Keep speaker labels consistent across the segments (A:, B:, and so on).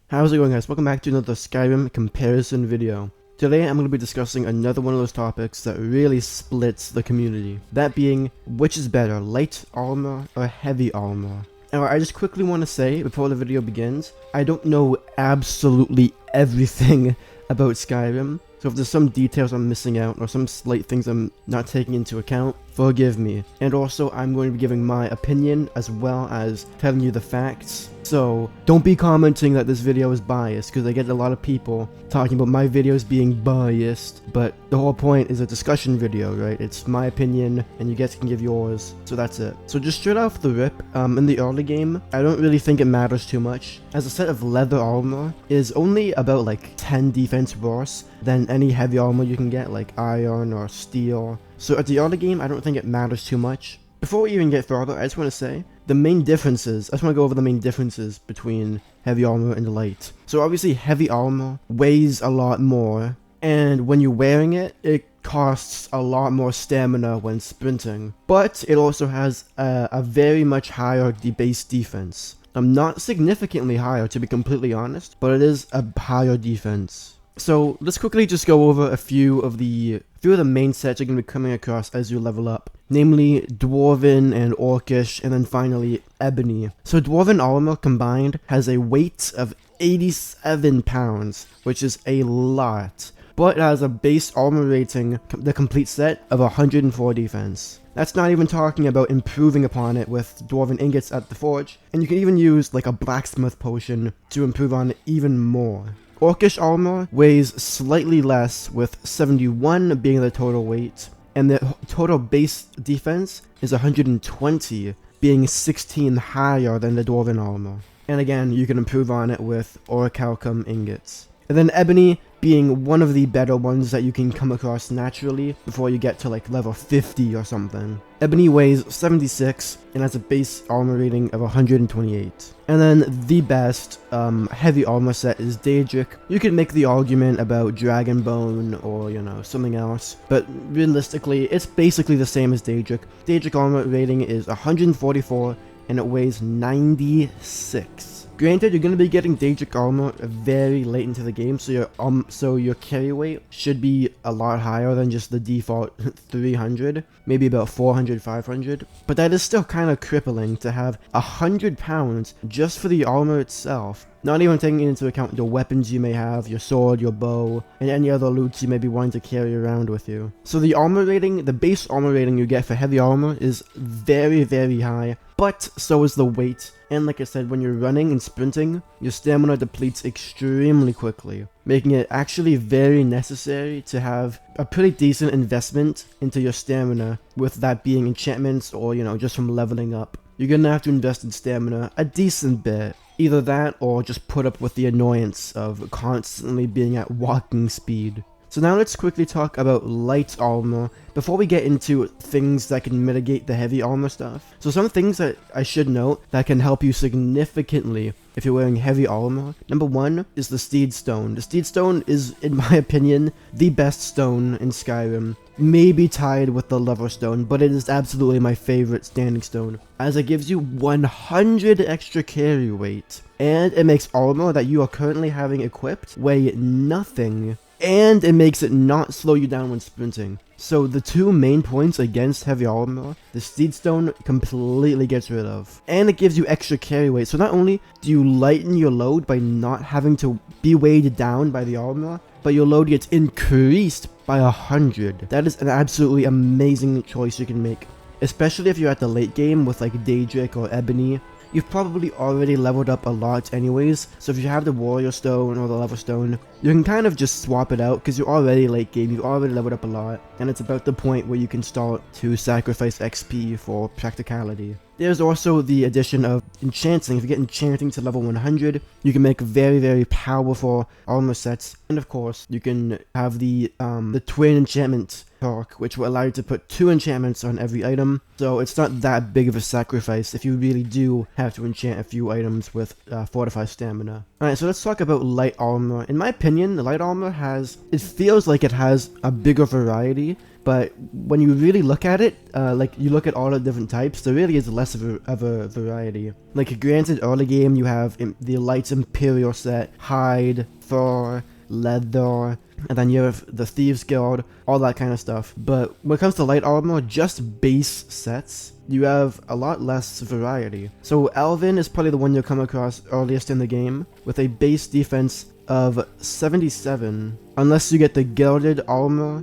A: How's it going, guys? Welcome back to another Skyrim comparison video. Today I'm going to be discussing another one of those topics that really splits the community. That being, which is better, light armor or heavy armor? Now, I just quickly want to say, before the video begins, I don't know absolutely everything about Skyrim, so if there's some details I'm missing out or some slight things I'm not taking into account, forgive me. And also, I'm going to be giving my opinion as well as telling you the facts. So, don't be commenting that this video is biased, because I get a lot of people talking about my videos being biased, but the whole point is a discussion video, right? It's my opinion, and you guys can give yours, so that's it. So just straight off the rip, in the early game, I don't really think it matters too much, as a set of leather armor is only about like 10 defense worse than any heavy armor you can get, like iron or steel. So at the early game, I don't think it matters too much. Before we even get further, I just want to say, the main differences, I just want to go over the main differences between heavy armor and light. So obviously heavy armor weighs a lot more, and when you're wearing it, it costs a lot more stamina when sprinting. But it also has a very much higher base defense. Not significantly higher, to be completely honest, but it is a higher defense. So let's quickly just go over a few of the main sets you're going to be coming across as you level up. Namely, Dwarven and Orcish, and then finally, Ebony. So Dwarven armor combined has a weight of 87 pounds, which is a lot. But it has a base armor rating, the complete set, of 104 defense. That's not even talking about improving upon it with Dwarven ingots at the forge, and you can even use like a blacksmith potion to improve on it even more. Orcish armor weighs slightly less, with 71 being the total weight, and the total base defense is 120, being 16 higher than the Dwarven armor. And again, you can improve on it with orichalcum ingots. And then Ebony being one of the better ones that you can come across naturally before you get to like level 50 or something. Ebony weighs 76 and has a base armor rating of 128. And then the best heavy armor set is Daedric. You can make the argument about Dragonbone or, you know, something else, but realistically, it's basically the same as Daedric. Daedric armor rating is 144 and it weighs 96. Granted, you're going to be getting Daedric armor very late into the game, so your carry weight should be a lot higher than just the default 300, maybe about 400, 500, but that is still kind of crippling to have 100 pounds just for the armor itself. Not even taking into account the weapons you may have, your sword, your bow, and any other loot you may be wanting to carry around with you. So the armor rating, the base armor rating you get for heavy armor is very, very high, but so is the weight. And like I said, when you're running and sprinting, your stamina depletes extremely quickly, making it actually very necessary to have a pretty decent investment into your stamina, with that being enchantments or, you know, just from leveling up. You're gonna have to invest in stamina a decent bit. Either that or just put up with the annoyance of constantly being at walking speed. So now let's quickly talk about light armor before we get into things that can mitigate the heavy armor stuff. So some things that I should note that can help you significantly if you're wearing heavy armor. Number one is the Steed Stone. The Steed Stone is, in my opinion, the best stone in Skyrim. Maybe tied with the Lover Stone, but it is absolutely my favorite standing stone, as it gives you 100 extra carry weight, and it makes armor that you are currently having equipped weigh nothing, and it makes it not slow you down when sprinting. So the two main points against heavy armor, the Steed Stone completely gets rid of. And it gives you extra carry weight, so not only do you lighten your load by not having to be weighed down by the armor, but your load gets increased by 100. That is an absolutely amazing choice you can make, especially if you're at the late game with like Daedric or Ebony. You've probably already leveled up a lot anyways, so if you have the Warrior Stone or the Level Stone, you can kind of just swap it out because you're already late game, you've already leveled up a lot, and it's about the point where you can start to sacrifice XP for practicality. There's also the addition of enchanting. If you get enchanting to level 100, you can make very, very powerful armor sets. And of course, you can have the twin enchantment perk, which will allow you to put 2 enchantments on every item. So it's not that big of a sacrifice if you really do have to enchant a few items with fortified stamina. Alright, so let's talk about light armor. In my opinion, the light armor it feels like it has a bigger variety but when you really look at it, like you look at all the different types, there really is less of a variety. Like granted, early game you have the light Imperial set, hide, fur, leather, and then you have the Thieves Guild, all that kind of stuff. But when it comes to light armor, just base sets, you have a lot less variety. So Elven is probably the one you'll come across earliest in the game, with a base defense of 77, unless you get the Gilded Armor,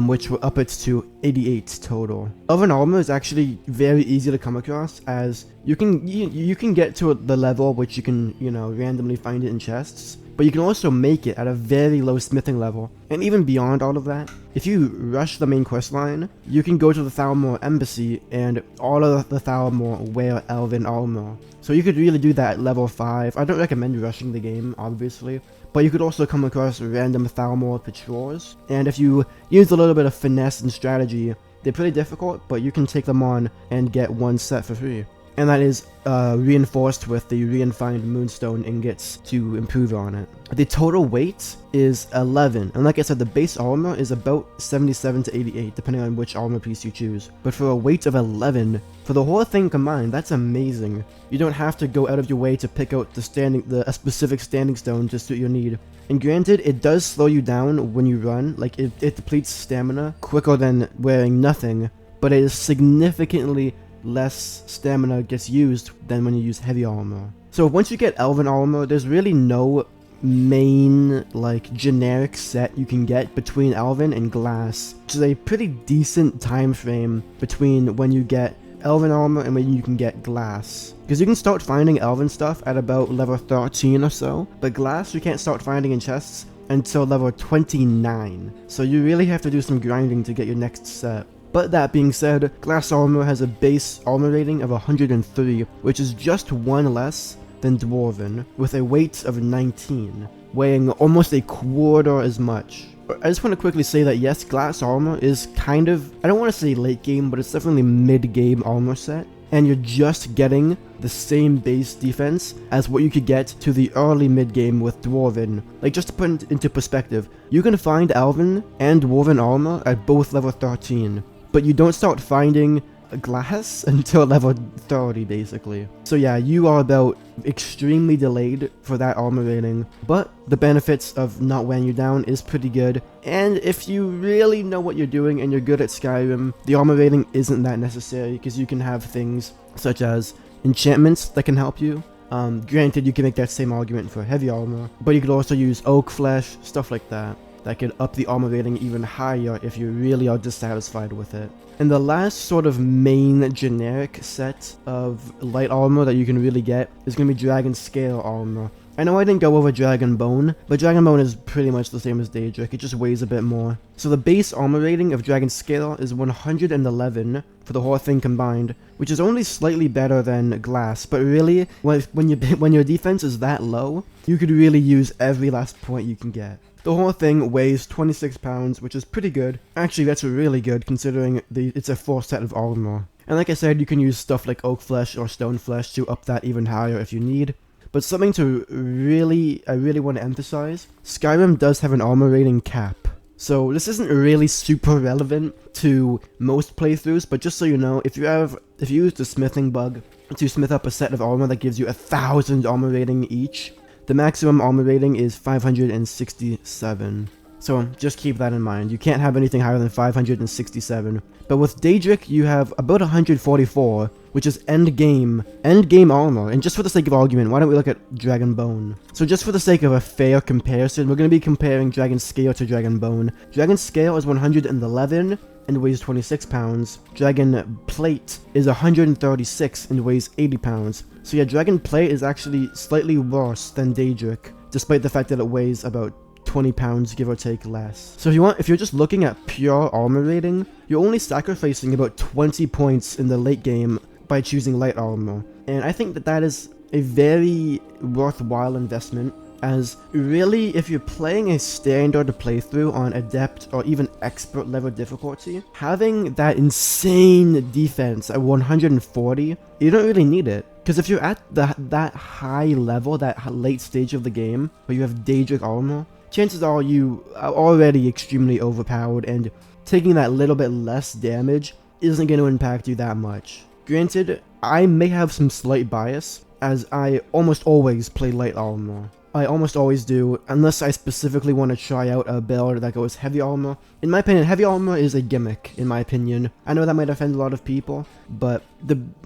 A: which will up it to 88 total. Elven Armor is actually very easy to come across, as you can get to the level which you can, randomly find it in chests, but you can also make it at a very low smithing level. And even beyond all of that, if you rush the main quest line, you can go to the Thalmor Embassy, and all of the Thalmor wear Elven Armor. So you could really do that at level 5. I don't recommend rushing the game, obviously, but you could also come across random Thalmor patrols, and if you use a little bit of finesse and strategy, they're pretty difficult, but you can take them on and get one set for free. And that is reinforced with the reinfined moonstone ingots to improve on it. The total weight is 11, and like I said, the base armor is about 77 to 88, depending on which armor piece you choose. But for a weight of 11, for the whole thing combined, that's amazing. You don't have to go out of your way to pick out a specific standing stone to suit your need. And granted, it does slow you down when you run, like it depletes stamina quicker than wearing nothing, but it is significantly less stamina gets used than when you use heavy armor. So once you get Elven Armor, there's really no main, like, generic set you can get between Elven and Glass, which is a pretty decent time frame between when you get Elven Armor and when you can get Glass. Because you can start finding Elven stuff at about level 13 or so, but Glass you can't start finding in chests until level 29. So you really have to do some grinding to get your next set. But that being said, Glass Armor has a base armor rating of 103, which is just one less than Dwarven, with a weight of 19, weighing almost a quarter as much. I just want to quickly say that yes, Glass Armor is kind of, I don't want to say late game, but it's definitely mid-game armor set, and you're just getting the same base defense as what you could get to the early mid-game with Dwarven. Like, just to put it into perspective, you can find Elven and Dwarven armor at both level 13. But you don't start finding Glass until level 30, basically. So yeah, you are about extremely delayed for that armor rating, but the benefits of not weighing you down is pretty good. And if you really know what you're doing and you're good at Skyrim, the armor rating isn't that necessary, because you can have things such as enchantments that can help you. Granted, you can make that same argument for heavy armor, but you could also use oak flesh, stuff like that. That could up the armor rating even higher if you really are dissatisfied with it. And the last sort of main generic set of light armor that you can really get is going to be Dragon Scale armor. I know I didn't go over Dragon Bone, but Dragon Bone is pretty much the same as Daedric, it just weighs a bit more. So the base armor rating of Dragon Scale is 111 for the whole thing combined, which is only slightly better than Glass, but really, when your defense is that low, you could really use every last point you can get. The whole thing weighs 26 pounds, which is pretty good. Actually, that's really good considering it's a full set of armor. And like I said, you can use stuff like oak flesh or stone flesh to up that even higher if you need. But something I really want to emphasize, Skyrim does have an armor rating cap. So this isn't really super relevant to most playthroughs, but just so you know, if you use the smithing bug to smith up a set of armor that gives you 1,000 armor rating each, the maximum armor rating is 567. So just keep that in mind. You can't have anything higher than 567. But with Daedric, you have about 144, which is end game armor. And just for the sake of argument, why don't we look at Dragon Bone? So just for the sake of a fair comparison, we're going to be comparing Dragon Scale to Dragon Bone. Dragon Scale is 111 and weighs 26 pounds. Dragon Plate is 136 and weighs 80 pounds. So yeah, Dragon Plate is actually slightly worse than Daedric, despite the fact that it weighs about 20 pounds, give or take, less. So if you're just looking at pure armor rating, you're only sacrificing about 20 points in the late game by choosing light armor. And I think that is a very worthwhile investment, as really, if you're playing a standard playthrough on adept or even expert level difficulty, having that insane defense at 140, you don't really need it. Because if you're at that high level, that late stage of the game, where you have Daedric armor, chances are you are already extremely overpowered, and taking that little bit less damage isn't going to impact you that much. Granted, I may have some slight bias, as I almost always play light armor. I almost always do, unless I specifically want to try out a build that goes heavy armor. In my opinion, heavy armor is a gimmick, in my opinion. I know that might offend a lot of people, but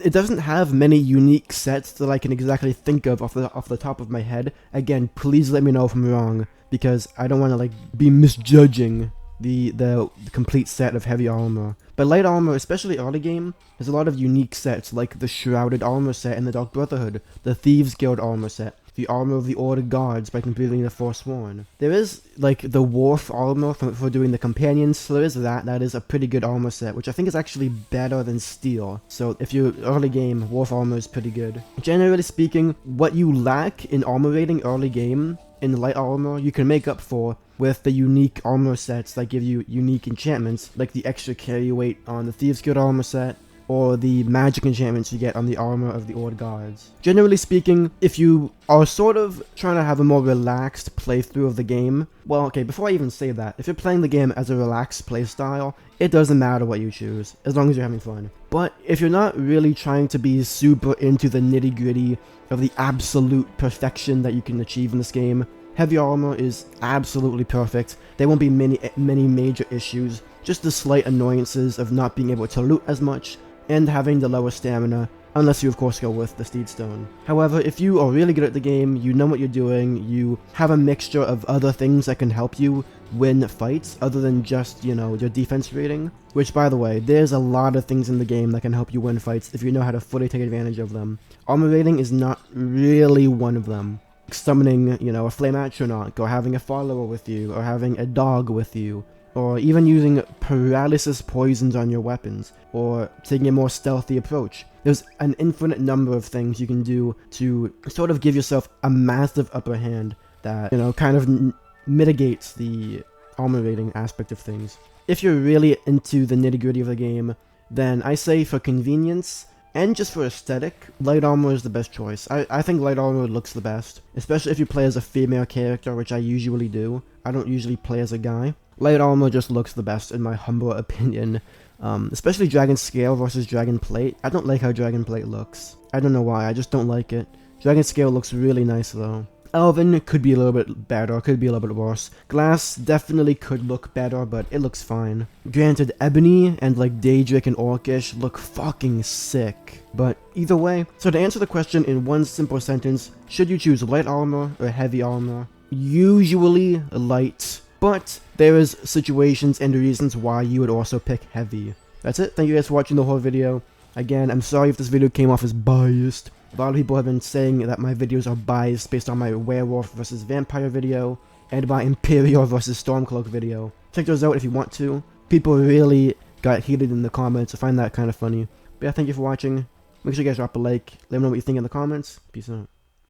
A: it doesn't have many unique sets that I can exactly think of off the top of my head. Again, please let me know if I'm wrong, because I don't want to like be misjudging the complete set of heavy armor. But light armor, especially early game, has a lot of unique sets like the Shrouded Armor set in the Dark Brotherhood, the Thieves Guild Armor set, the Armor of the Ordered Guards by completing the Forsworn. There is like the Wharf Armor for doing the Companions, so there is that is a pretty good armor set, which I think is actually better than Steel. So if you're early game, Wharf Armor is pretty good. Generally speaking, what you lack in armor rating early game, in light armor, you can make up for with the unique armor sets that give you unique enchantments, like the extra carry weight on the Thieves Guild armor set, or the magic enchantments you get on the Armor of the Ordered Guards. Generally speaking, if you are sort of trying to have a more relaxed playthrough of the game, well, okay, before I even say that, if you're playing the game as a relaxed playstyle, it doesn't matter what you choose, as long as you're having fun. But if you're not really trying to be super into the nitty-gritty of the absolute perfection that you can achieve in this game, heavy armor is absolutely perfect. There won't be many major issues, just the slight annoyances of not being able to loot as much, and having the lower stamina, unless you of course go with the Steed Stone. However, if you are really good at the game, you know what you're doing, you have a mixture of other things that can help you win fights, other than just, you know, your defense rating, which by the way, there's a lot of things in the game that can help you win fights if you know how to fully take advantage of them. Armor rating is not really one of them. Summoning, you know, a Flame Atronach, or having a follower with you, or having a dog with you, or even using paralysis poisons on your weapons, or taking a more stealthy approach. There's an infinite number of things you can do to sort of give yourself a massive upper hand that, you know, kind of mitigates the armor rating aspect of things. If you're really into the nitty-gritty of the game, then I say for convenience, and just for aesthetic, light armor is the best choice. I think light armor looks the best, especially if you play as a female character, which I usually do. I don't usually play as a guy. Light armor just looks the best in my humble opinion. Especially Dragon Scale versus Dragon Plate. I don't like how Dragon Plate looks. I don't know why, I just don't like it. Dragon Scale looks really nice though. Elven could be a little bit better, could be a little bit worse. Glass definitely could look better, but it looks fine. Granted, Ebony and like Daedric and Orcish look fucking sick. But either way, so to answer the question in one simple sentence, should you choose light armor or heavy armor? Usually light, but there is situations and reasons why you would also pick heavy. That's it, thank you guys for watching the whole video. Again, I'm sorry if this video came off as biased. A lot of people have been saying that my videos are biased based on my werewolf versus vampire video and my Imperial versus Stormcloak video. Check those out if you want to. People really got heated in the comments. I find that kind of funny. But yeah, thank you for watching. Make sure you guys drop a like. Let me know what you think in the comments. Peace out.